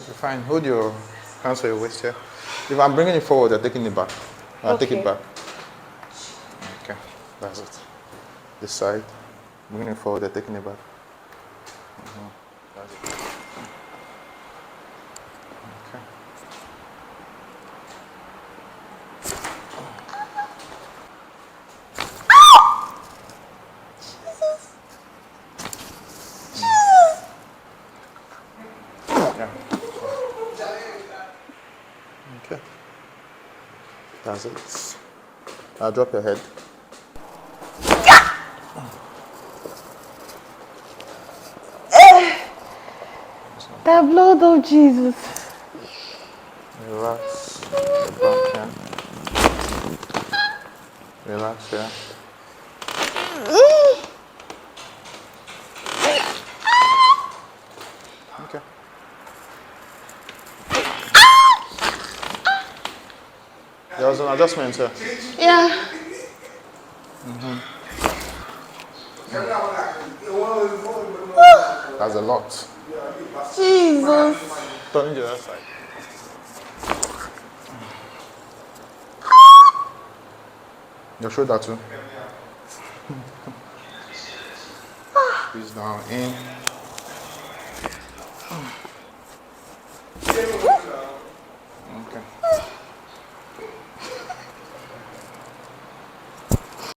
Okay, fine. Hold your hands for your waist here. If I'm bringing it forward, you're taking it back. I'll take it back. Okay, that's it. This side. Bringing it forward, you're taking it back. That's it. Okay. Yeah. Okay. That's it. I'll drop your head. The blood of Jesus. Relax. Back here. Relax here. Okay. There was an adjustment here. Yeah. That's a lot. Jesus. Turn to the other side. Your shoulder too. Squeeze down in.